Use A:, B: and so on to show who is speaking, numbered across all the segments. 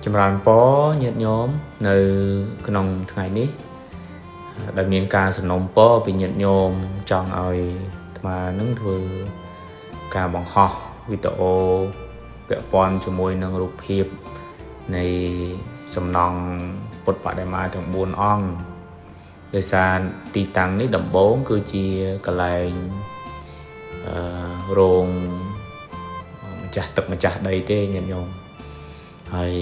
A: Chăm ran po nhiệt nhóm nơi cái nôngថ្ងៃនេះដែលមានការសំណូមពរពីញាតិញោមចង់ឲ្យអាត្មានឹងធ្វើការបង្ហោះវីដេអូពាក់ព័ន្ធជាមួយនឹងរូបភាពនៃសំណង់ពុទ្ធបដិមាទាំង4អង្គដោយសារទីតាំងនេះដំបូងគឺជាកន្លែងរោងម្ចាស់ទឹកម្ចាស់ដីទេញាតិញោមហើយ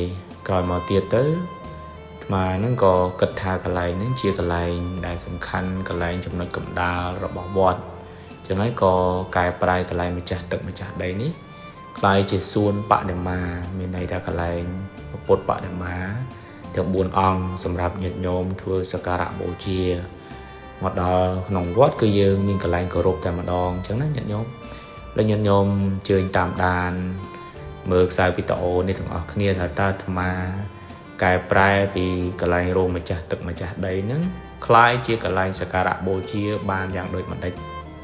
A: ក្រោយមកទៀតទៅអាត្មានឹងក៏គិតថាកន្លែងនេះជាកន្លែងដែលសំខាន់កន្លែងចំណុចកណ្ដាលរបស់វត្តអញ្ចឹងហើយក៏កែប្រែកន្លែងម្ចាស់ទឹកម្ចាស់ដីនេះក្លាយជាសួនបដិមាមានន័យថាកន្លែងពុទ្ធបដិមាទាំង4អង្គសម្រាប់ញាតិញោមធ្វើសក្ការៈបូជាមកដល់ក្នុងវត្តគឺយើងមានកន្លែងគោរពតែម្ដងអញ្ចឹងណាញាតិញោមហើយញាតិញោមជើញតាមដានមើលខ្សែវីដេអូនេះទាំងអស់គ្នាថាតើអាត្មាកែប្រែពីកន្លែងរោងម្ចាស់ទឹកម្ចាស់ដីហ្នឹងคล้ายជាកន្លែងសក្ការៈបូជាបានយ៉ាងដូចម្ដេច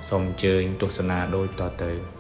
A: សូមអញ្ជើញទស្សនាដូចតទៅ